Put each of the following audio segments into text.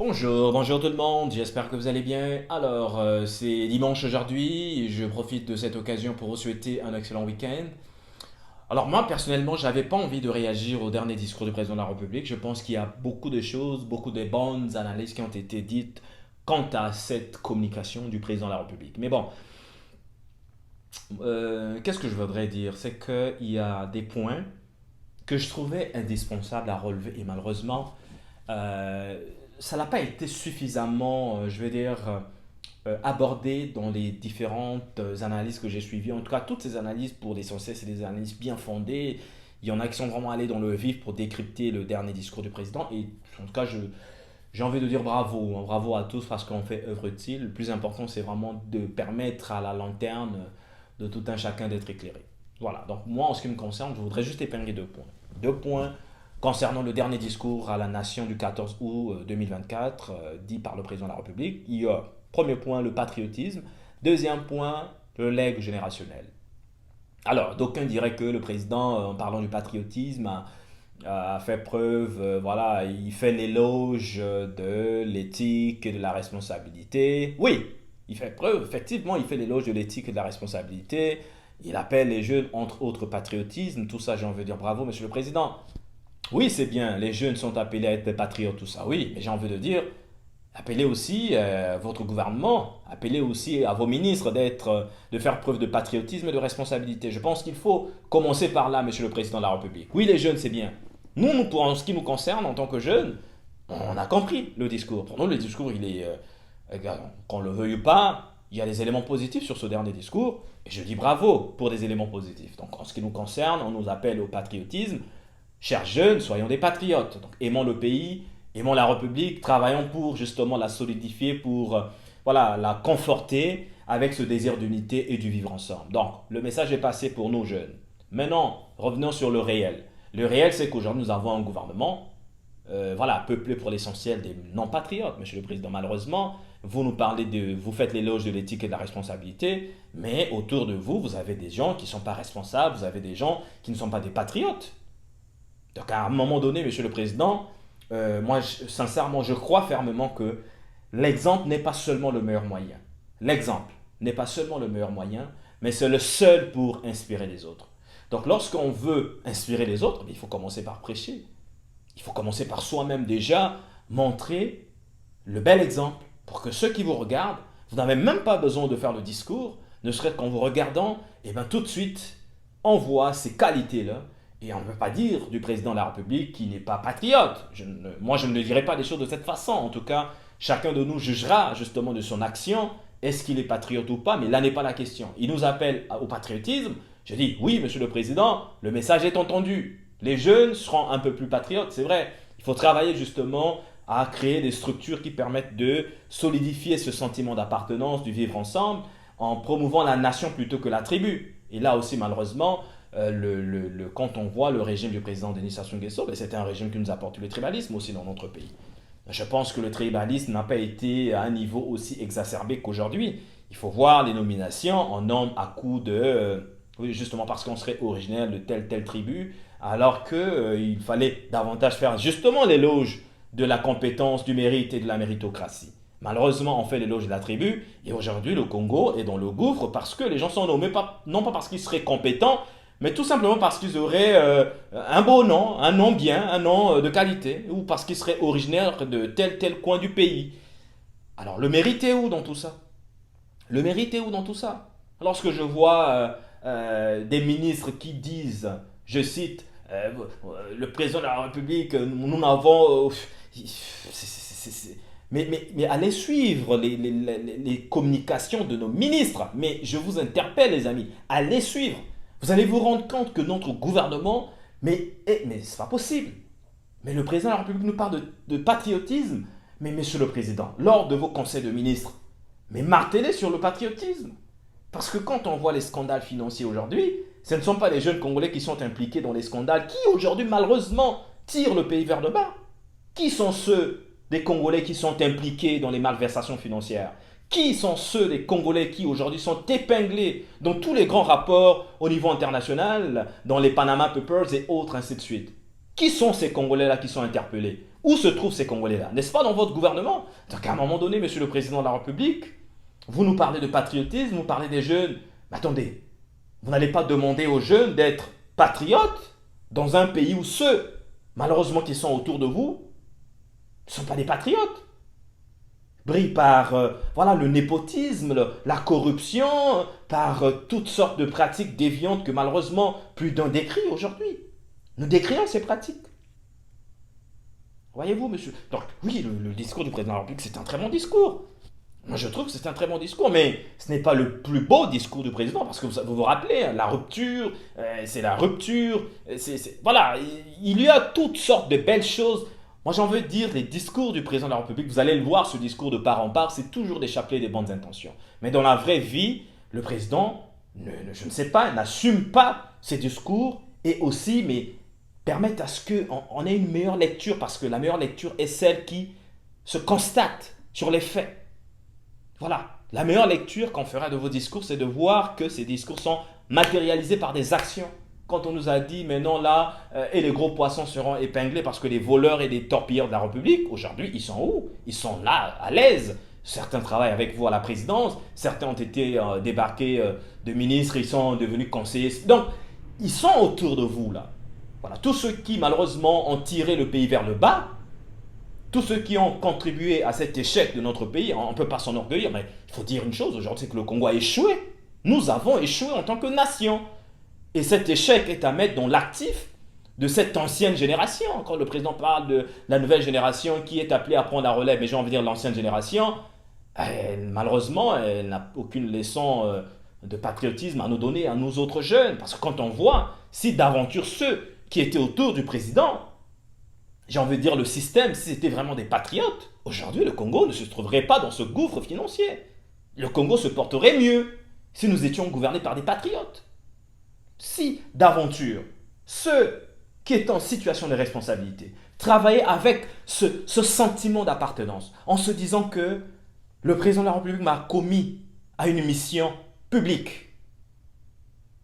Bonjour tout le monde, j'espère que vous allez bien. Alors, c'est dimanche aujourd'hui, et je profite de cette occasion pour vous souhaiter un excellent week-end. Alors moi, personnellement, j'avais pas envie de réagir au dernier discours du président de la République. Je pense qu'il y a beaucoup de choses, beaucoup de bonnes analyses qui ont été dites quant à cette communication du président de la République. Mais bon, qu'est-ce que je voudrais dire? C'est qu'il y a des points que je trouvais indispensables à relever et malheureusement, euh, ça n'a pas été suffisamment, je vais dire, abordé dans les différentes analyses que j'ai suivies. En tout cas, toutes ces analyses, pour l'essentiel, c'est des analyses bien fondées. Il y en a qui sont vraiment allés dans le vif pour décrypter le dernier discours du président. Et en tout cas, j'ai envie de dire bravo, hein, bravo à tous parce qu'on fait œuvre utile. Le plus important, c'est vraiment de permettre à la lanterne de tout un chacun d'être éclairé. Voilà, donc moi, en ce qui me concerne, je voudrais juste épingler deux points. Deux points concernant le dernier discours à la nation du 14 août 2024, dit par le président de la République. Il y a, premier point, le patriotisme. Deuxième point, le legs générationnel. Alors, d'aucuns diraient que le président, en parlant du patriotisme, a fait preuve, voilà, il fait l'éloge de l'éthique et de la responsabilité. Oui, il fait preuve, effectivement, il fait l'éloge de l'éthique et de la responsabilité. Il appelle les jeunes, entre autres, patriotisme. Tout ça, j'ai envie de dire bravo, monsieur le président. Oui, c'est bien, les jeunes sont appelés à être des patriotes, tout ça, oui, mais j'ai envie de dire, appelez aussi votre gouvernement, appelez aussi à vos ministres de faire preuve de patriotisme et de responsabilité. Je pense qu'il faut commencer par là, monsieur le président de la République. Oui, les jeunes, c'est bien. En ce qui nous concerne, en tant que jeunes, on a compris le discours. Pour nous, le discours, qu'on le veuille ou pas, il y a des éléments positifs sur ce dernier discours, et je dis bravo pour des éléments positifs. Donc, en ce qui nous concerne, on nous appelle au patriotisme. Chers jeunes, soyons des patriotes. Donc, aimons le pays, aimons la République, travaillons pour justement la solidifier, pour voilà, la conforter avec ce désir d'unité et du vivre ensemble. Donc, le message est passé pour nos jeunes. Maintenant, revenons sur le réel. Le réel, c'est qu'aujourd'hui, nous avons un gouvernement, voilà, peuplé pour l'essentiel des non-patriotes. Monsieur le Président, malheureusement, vous faites l'éloge de l'éthique et de la responsabilité, mais autour de vous, vous avez des gens qui ne sont pas responsables, vous avez des gens qui ne sont pas des patriotes. Donc à un moment donné, Monsieur le Président, sincèrement, je crois fermement que l'exemple n'est pas seulement le meilleur moyen. L'exemple n'est pas seulement le meilleur moyen, mais c'est le seul pour inspirer les autres. Donc lorsqu'on veut inspirer les autres, il faut commencer par prêcher. Il faut commencer par soi-même déjà montrer le bel exemple pour que ceux qui vous regardent, vous n'avez même pas besoin de faire le discours, ne serait-ce qu'en vous regardant, et bien tout de suite, on voit ces qualités-là. Et on ne peut pas dire du président de la République qu'il n'est pas patriote. Moi, je ne dirai pas les choses de cette façon. En tout cas, chacun de nous jugera justement de son action. Est-ce qu'il est patriote ou pas? Mais là n'est pas la question. Il nous appelle au patriotisme. Je dis, oui, monsieur le président, le message est entendu. Les jeunes seront un peu plus patriotes, c'est vrai. Il faut travailler justement à créer des structures qui permettent de solidifier ce sentiment d'appartenance, du vivre ensemble, en promouvant la nation plutôt que la tribu. Et là aussi, malheureusement, quand on voit le régime du président Denis Sassou Nguesso, ben c'était un régime qui nous apporte le tribalisme aussi dans notre pays. Je pense que le tribalisme n'a pas été à un niveau aussi exacerbé qu'aujourd'hui. Il faut voir les nominations en nombre à coup de... oui, justement parce qu'on serait originaire de telle tribu, alors qu'il fallait davantage faire justement l'éloge de la compétence, du mérite et de la méritocratie. Malheureusement, on fait l'éloge de la tribu, et aujourd'hui, le Congo est dans le gouffre parce que les gens sont nommés non pas parce qu'ils seraient compétents, mais tout simplement parce qu'ils auraient un beau nom, un nom bien, un nom de qualité, ou parce qu'ils seraient originaires de tel coin du pays. Alors le mérite est où dans tout ça? Le mérite est où dans tout ça? Lorsque je vois des ministres qui disent, je cite, le président de la République, nous n'avons... mais allez suivre les communications de nos ministres. Mais je vous interpelle, les amis, allez suivre. Vous allez vous rendre compte que notre gouvernement, mais c'est pas possible. Mais le président de la République nous parle de patriotisme. Mais monsieur le président, lors de vos conseils de ministres, mais martelez sur le patriotisme. Parce que quand on voit les scandales financiers aujourd'hui, ce ne sont pas les jeunes Congolais qui sont impliqués dans les scandales qui aujourd'hui malheureusement tirent le pays vers le bas. Qui sont ceux des Congolais qui sont impliqués dans les malversations financières? Qui sont ceux des Congolais qui aujourd'hui sont épinglés dans tous les grands rapports au niveau international, dans les Panama Papers et autres, ainsi de suite? Qui sont ces Congolais-là qui sont interpellés? Où se trouvent ces Congolais-là? N'est-ce pas dans votre gouvernement? Donc à un moment donné, Monsieur le Président de la République, vous nous parlez de patriotisme, vous parlez des jeunes. Mais attendez, vous n'allez pas demander aux jeunes d'être patriotes dans un pays où ceux, malheureusement, qui sont autour de vous, ne sont pas des patriotes. Brillent par voilà, le népotisme, la corruption, par toutes sortes de pratiques déviantes que malheureusement plus d'un décrit aujourd'hui. Nous décrions ces pratiques. Voyez-vous, monsieur. Donc, oui, le discours du président de la République, c'est un très bon discours. Moi, je trouve que c'est un très bon discours, mais ce n'est pas le plus beau discours du président, parce que vous rappelez, hein, la rupture, c'est la rupture, voilà, il y a toutes sortes de belles choses. Moi, j'en veux dire, les discours du président de la République, vous allez le voir, ce discours de part en part, c'est toujours des chapelets des bonnes intentions. Mais dans la vraie vie, le président, je ne sais pas, n'assume pas ses discours, et aussi, mais permettent à ce qu'on ait une meilleure lecture, parce que la meilleure lecture est celle qui se constate sur les faits. Voilà, la meilleure lecture qu'on fera de vos discours, c'est de voir que ces discours sont matérialisés par des actions. Quand on nous a dit, mais non, là, et les gros poissons seront épinglés parce que les voleurs et les torpilleurs de la République, aujourd'hui, ils sont où? Ils sont là, à l'aise. Certains travaillent avec vous à la présidence, certains ont été débarqués de ministres, ils sont devenus conseillers. Donc, ils sont autour de vous, là. Voilà, tous ceux qui, malheureusement, ont tiré le pays vers le bas, tous ceux qui ont contribué à cet échec de notre pays, on ne peut pas s'enorgueillir, mais il faut dire une chose aujourd'hui, c'est que le Congo a échoué. Nous avons échoué en tant que nation. Et cet échec est à mettre dans l'actif de cette ancienne génération. Quand le président parle de la nouvelle génération qui est appelée à prendre la relève, mais j'ai envie de dire l'ancienne génération, malheureusement, elle n'a aucune leçon de patriotisme à nous donner à nous autres jeunes. Parce que quand on voit, si d'aventure ceux qui étaient autour du président, j'ai envie de dire le système, si c'était vraiment des patriotes, aujourd'hui le Congo ne se trouverait pas dans ce gouffre financier. Le Congo se porterait mieux si nous étions gouvernés par des patriotes. Si d'aventure, ceux qui étaient en situation de responsabilité travaillaient avec ce sentiment d'appartenance, en se disant que le président de la République m'a commis à une mission publique,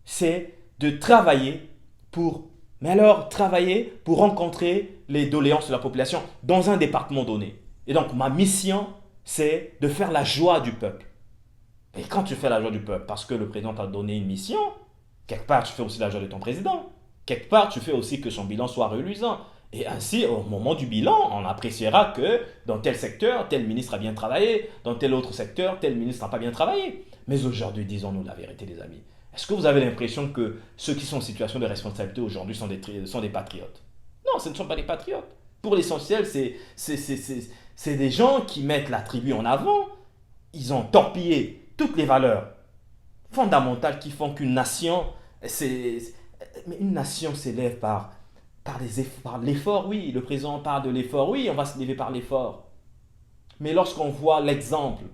c'est de travailler pour, mais alors travailler pour rencontrer les doléances de la population dans un département donné. Et donc ma mission, c'est de faire la joie du peuple. Et quand tu fais la joie du peuple, parce que le président t'a donné une mission, quelque part tu fais aussi la joie de ton président. Quelque part tu fais aussi que son bilan soit reluisant. Et ainsi, au moment du bilan, on appréciera que dans tel secteur, tel ministre a bien travaillé, dans tel autre secteur, tel ministre n'a pas bien travaillé. Mais aujourd'hui, disons-nous la vérité, les amis. Est-ce que vous avez l'impression que ceux qui sont en situation de responsabilité aujourd'hui sont des patriotes? Non, ce ne sont pas des patriotes. Pour l'essentiel, c'est des gens qui mettent la tribu en avant. Ils ont torpillé toutes les valeurs fondamentales qui font qu'une nation, mais une nation s'élève par l'effort, oui. Le président parle de l'effort, oui, on va se lever par l'effort. Mais lorsqu'on voit l'exemple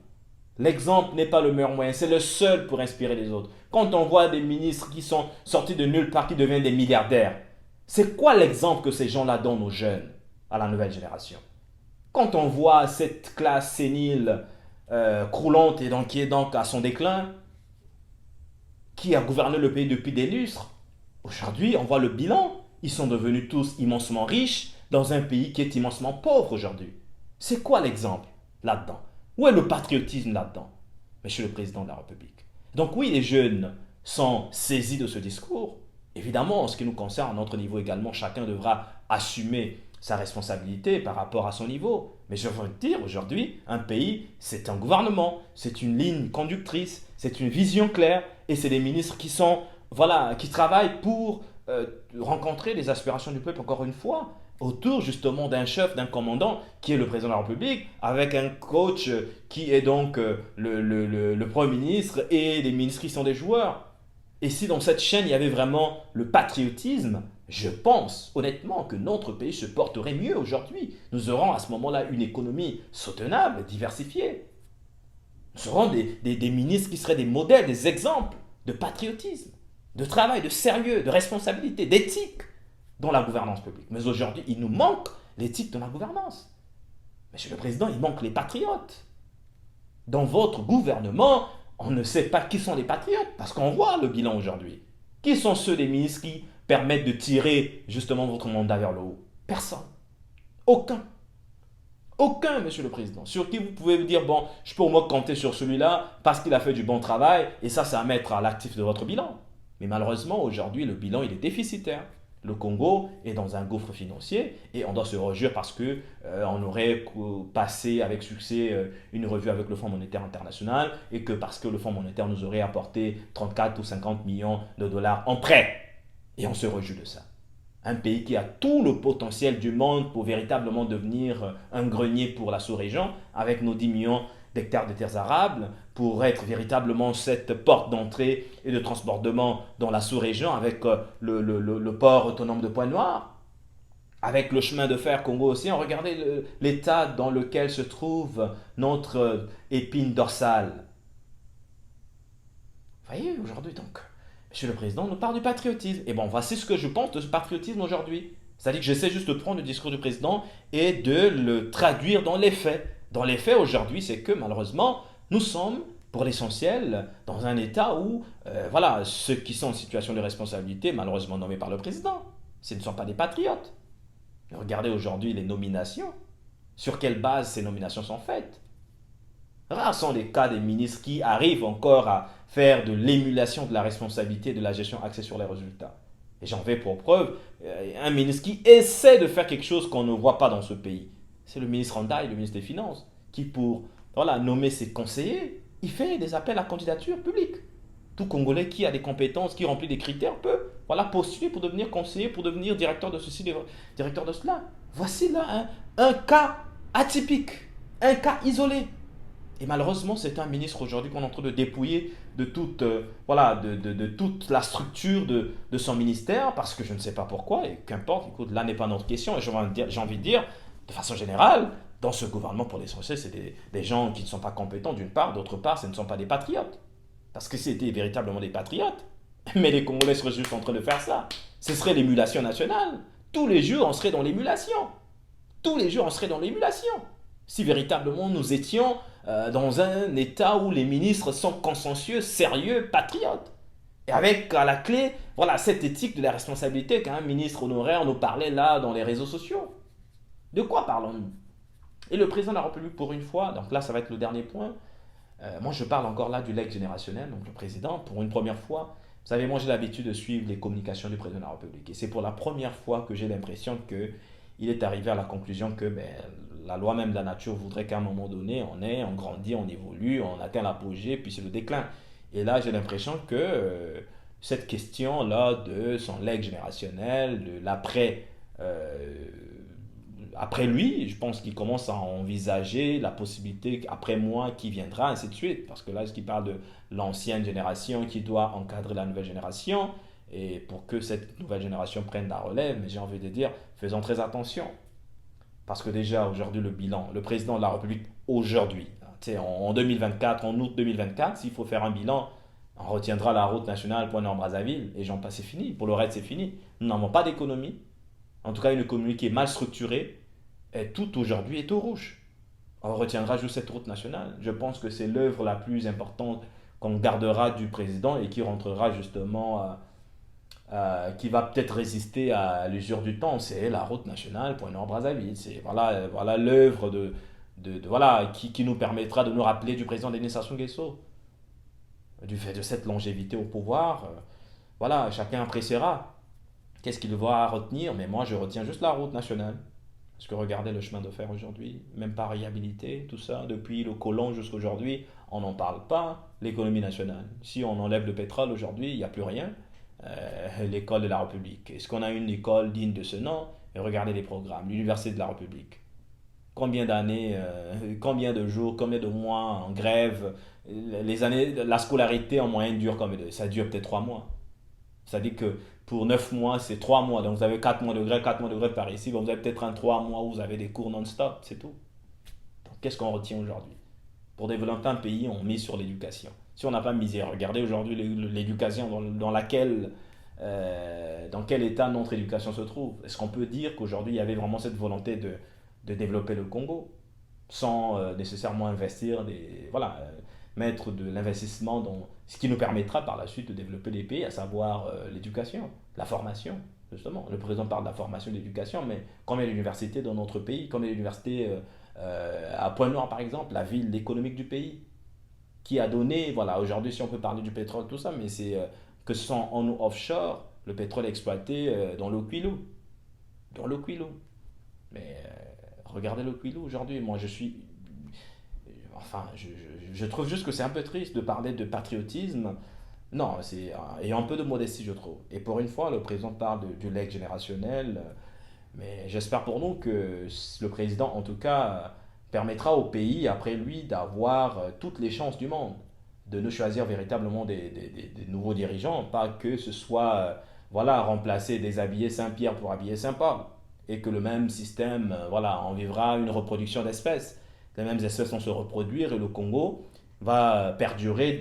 n'est pas le meilleur moyen, c'est le seul pour inspirer les autres. Quand on voit des ministres qui sont sortis de nulle part, qui deviennent des milliardaires, c'est quoi l'exemple que ces gens-là donnent aux jeunes, à la nouvelle génération? Quand on voit cette classe sénile, croulante et donc, qui est donc à son déclin, qui a gouverné le pays depuis des lustres, aujourd'hui on voit le bilan. Ils sont devenus tous immensement riches dans un pays qui est immensement pauvre aujourd'hui. C'est quoi l'exemple là-dedans? Où est le patriotisme là-dedans, Monsieur le Président de la République? Donc oui, les jeunes sont saisis de ce discours. Évidemment, en ce qui nous concerne, à notre niveau également, chacun devra assumer sa responsabilité par rapport à son niveau. Mais je veux dire, aujourd'hui, un pays, c'est un gouvernement, c'est une ligne conductrice, c'est une vision claire, et c'est des ministres qui sont, voilà, qui travaillent pour rencontrer les aspirations du peuple, encore une fois, autour justement d'un chef, d'un commandant qui est le président de la République, avec un coach qui est donc le Premier ministre et les ministres qui sont des joueurs. Et si dans cette chaîne il y avait vraiment le patriotisme, je pense honnêtement que notre pays se porterait mieux aujourd'hui. Nous aurons à ce moment-là une économie soutenable, diversifiée. Nous aurons des ministres qui seraient des modèles, des exemples de patriotisme, de travail, de sérieux, de responsabilité, d'éthique dans la gouvernance publique. Mais aujourd'hui, il nous manque l'éthique dans la gouvernance. Monsieur le Président, il manque les patriotes. Dans votre gouvernement, on ne sait pas qui sont les patriotes, parce qu'on voit le bilan aujourd'hui. Qui sont ceux des ministres qui permettent de tirer justement votre mandat vers le haut? Personne. Aucun. Aucun, monsieur le président. Sur qui vous pouvez vous dire, bon, je peux au moins compter sur celui-là parce qu'il a fait du bon travail et ça, c'est à mettre à l'actif de votre bilan. Mais malheureusement, aujourd'hui, le bilan, il est déficitaire. Le Congo est dans un gouffre financier et on doit se réjouir parce que on aurait passé avec succès une revue avec le Fonds monétaire international et que parce que le Fonds monétaire nous aurait apporté 34 ou 50 millions de dollars en prêt. Et on se réjouit de ça. Un pays qui a tout le potentiel du monde pour véritablement devenir un grenier pour la sous-région, avec nos 10 millions d'hectares de terres arables, pour être véritablement cette porte d'entrée et de transportement dans la sous-région, avec le port autonome de Pointe-Noire, avec le chemin de fer Congo-Océan. Regardez l'état dans lequel se trouve notre épine dorsale. Vous voyez, aujourd'hui, donc, Monsieur le Président nous parle du patriotisme. Et bon, voici ce que je pense de ce patriotisme aujourd'hui. C'est-à-dire que j'essaie juste de prendre le discours du président et de le traduire dans les faits. Dans les faits aujourd'hui, c'est que malheureusement, nous sommes, pour l'essentiel, dans un état où, voilà, ceux qui sont en situation de responsabilité, malheureusement nommés par le président, ce ne sont pas des patriotes. Regardez aujourd'hui les nominations. Sur quelle base ces nominations sont faites? Rares sont les cas des ministres qui arrivent encore à faire de l'émulation de la responsabilité et de la gestion axée sur les résultats. Et j'en vais pour preuve un ministre qui essaie de faire quelque chose qu'on ne voit pas dans ce pays. C'est le ministre Randaï, le ministre des Finances, qui pour voilà, nommer ses conseillers, il fait des appels à candidature publique. Tout Congolais qui a des compétences, qui remplit des critères, peut voilà, postuler pour devenir conseiller, pour devenir directeur de ceci, directeur de cela. Voici là un cas atypique, un cas isolé. Et malheureusement, c'est un ministre aujourd'hui qu'on est en train de dépouiller de toute, voilà, de toute la structure de son ministère, parce que je ne sais pas pourquoi, et qu'importe, écoute, là n'est pas notre question, et j'ai envie de dire, de façon générale, dans ce gouvernement, pour l'essentiel, c'est des gens qui ne sont pas compétents d'une part, d'autre part, ce ne sont pas des patriotes. Parce que c'était véritablement des patriotes, mais les Congolais seraient juste en train de faire ça. Ce serait l'émulation nationale. Tous les jours, on serait dans l'émulation. Tous les jours, on serait dans l'émulation. Si véritablement nous étions dans un état où les ministres sont consciencieux, sérieux, patriotes. Et avec à la clé, voilà, cette éthique de la responsabilité qu'un ministre honoraire nous parlait là dans les réseaux sociaux. De quoi parlons-nous? Et le président de la République, pour une fois, donc là ça va être le dernier point, moi je parle encore là du legs générationnel, donc le président, pour une première fois, vous savez, moi j'ai l'habitude de suivre les communications du président de la République. Et c'est pour la première fois que j'ai l'impression qu'il est arrivé à la conclusion que ben, la loi même de la nature voudrait qu'à un moment donné, on grandit, on évolue, on atteint l'apogée, puis c'est le déclin. Et là, j'ai l'impression que cette question-là de son legs générationnel, de l'après, après lui, je pense qu'il commence à envisager la possibilité qu'après moi, qui viendra, ainsi de suite. Parce que là, ce qui parle de l'ancienne génération qui doit encadrer la nouvelle génération, et pour que cette nouvelle génération prenne la relève, mais j'ai envie de dire, faisons très attention. Parce que déjà, aujourd'hui, le bilan, le président de la République, aujourd'hui, en 2024, en août 2024, s'il faut faire un bilan, on retiendra la route nationale Point-Nord-Brazzaville, et j'en passe, c'est fini. Pour le reste, c'est fini. Nous n'avons pas d'économie, en tout cas une économie qui est mal structurée, et tout aujourd'hui est au rouge. On retiendra juste cette route nationale. Je pense que c'est l'œuvre la plus importante qu'on gardera du président et qui rentrera justement qui va peut-être résister à l'usure du temps, c'est la route nationale Point-Nord-Brazzaville. C'est voilà l'œuvre voilà, qui nous permettra de nous rappeler du président Denis Sassou Nguesso, du fait de cette longévité au pouvoir. Voilà, chacun appréciera. Qu'est-ce qu'il va retenir? Mais moi, je retiens juste la route nationale. Parce que regardez le chemin de fer aujourd'hui, même pas réhabilité, tout ça, depuis le colon jusqu'à aujourd'hui, on n'en parle pas. L'économie nationale. Si on enlève le pétrole aujourd'hui, il n'y a plus rien. L'école de la République. Est-ce qu'on a une école digne de ce nom? Et regardez les programmes. L'Université de la République. Combien d'années, combien de jours, combien de mois en grève? Les années, la scolarité en moyenne dure ça dure peut-être 3 mois. Ça dit que pour 9 mois, c'est 3 mois. Donc vous avez 4 mois de grève, 4 mois de grève par ici. Bon, vous avez peut-être un 3 mois où vous avez des cours non-stop, c'est tout. Donc qu'est-ce qu'on retient aujourd'hui? Pour développer un pays, on mise sur l'éducation. Si on n'a pas misé, regardez aujourd'hui l'éducation dans quel état notre éducation se trouve. Est-ce qu'on peut dire qu'aujourd'hui il y avait vraiment cette volonté de développer le Congo sans nécessairement investir, voilà, mettre de l'investissement dans ce qui nous permettra par la suite de développer les pays, à savoir l'éducation, la formation, justement. Le président parle de la formation et de l'éducation, mais combien d'universités dans notre pays, combien d'universités À Pointe-Noire, par exemple, la ville économique du pays, qui a donné, voilà, aujourd'hui, si on peut parler du pétrole, tout ça, mais c'est que ce soit en offshore, le pétrole exploité dans le Quilou. Dans le Quilou. Mais regardez le Quilou aujourd'hui. Moi, je suis. Enfin, je trouve juste que c'est un peu triste de parler de patriotisme. Non, c'est. Et un peu de modestie, je trouve. Et pour une fois, le président parle du legs générationnel. Mais j'espère pour nous que le président, en tout cas, permettra au pays, après lui, d'avoir toutes les chances du monde, de nous choisir véritablement des nouveaux dirigeants, pas que ce soit, voilà, remplacer des habillés Saint-Pierre pour habiller Saint-Paul, et que le même système, voilà, on vivra une reproduction d'espèces. Les mêmes espèces vont se reproduire et le Congo va perdurer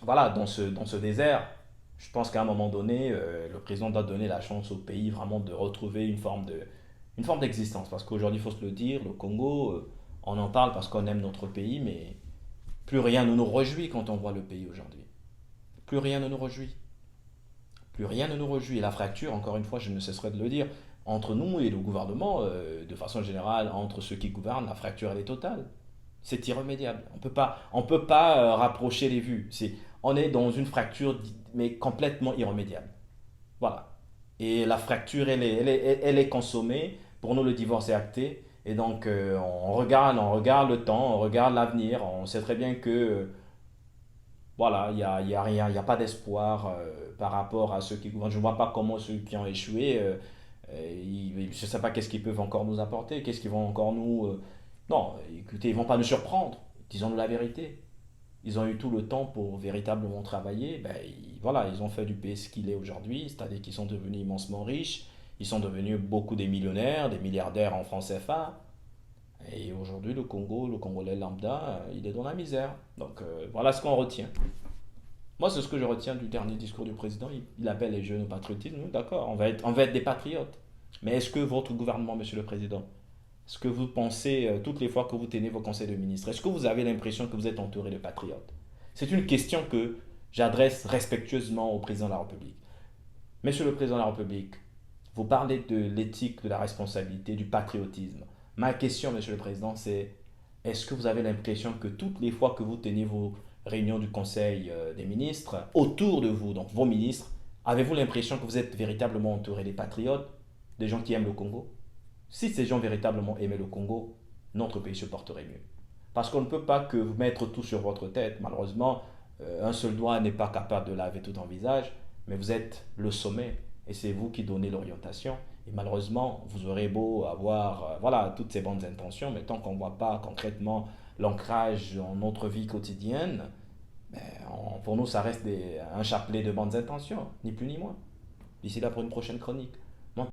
voilà, dans ce désert. Je pense qu'à un moment donné, le président doit donner la chance au pays vraiment de retrouver une forme d'existence. Parce qu'aujourd'hui, il faut se le dire, le Congo, on en parle parce qu'on aime notre pays, mais plus rien ne nous réjouit quand on voit le pays aujourd'hui. Plus rien ne nous réjouit. Plus rien ne nous réjouit. Et la fracture, encore une fois, je ne cesserai de le dire, entre nous et le gouvernement, de façon générale, entre ceux qui gouvernent, la fracture, elle est totale. C'est irrémédiable. On peut pas rapprocher les vues. On est dans une fracture, mais complètement irrémédiable. Voilà. Et la fracture, elle est consommée. Pour nous, le divorce est acté. Et donc, on regarde le temps, on regarde l'avenir. On sait très bien que, voilà, il y a rien, il n'y a pas d'espoir par rapport à ceux qui gouvernent. Je ne vois pas comment ceux qui ont échoué, je ne sais pas qu'est-ce qu'ils peuvent encore nous apporter, qu'est-ce qu'ils vont encore nous. Non, écoutez, ils ne vont pas nous surprendre. Disons-nous la vérité. Ils ont eu tout le temps pour véritablement travailler. Ben, voilà, ils ont fait du pays ce qu'il est aujourd'hui, c'est-à-dire qu'ils sont devenus immensement riches, ils sont devenus beaucoup des millionnaires, des milliardaires en francs CFA. Et aujourd'hui, le Congo, le Congolais lambda, il est dans la misère. Donc voilà ce qu'on retient. Moi, c'est ce que je retiens du dernier discours du président. Il appelle les jeunes au patriotisme. Oui, d'accord, on va être des patriotes. Mais est-ce que votre gouvernement, monsieur le président, est-ce que vous pensez, toutes les fois que vous tenez vos conseils de ministre, est-ce que vous avez l'impression que vous êtes entouré de patriotes? C'est une question que j'adresse respectueusement au président de la République. Monsieur le président de la République, vous parlez de l'éthique, de la responsabilité, du patriotisme. Ma question, monsieur le président, c'est est-ce que vous avez l'impression que toutes les fois que vous tenez vos réunions du conseil des ministres, autour de vous, donc vos ministres, avez-vous l'impression que vous êtes véritablement entouré des patriotes, des gens qui aiment le Congo? Si ces gens véritablement aimaient le Congo, notre pays se porterait mieux. Parce qu'on ne peut pas que vous mettre tout sur votre tête. Malheureusement, un seul doigt n'est pas capable de laver tout un visage, mais vous êtes le sommet et c'est vous qui donnez l'orientation. Et malheureusement, vous aurez beau avoir voilà, toutes ces bonnes intentions, mais tant qu'on ne voit pas concrètement l'ancrage en notre vie quotidienne, ben, pour nous, ça reste un chapelet de bonnes intentions, ni plus ni moins. D'ici là pour une prochaine chronique.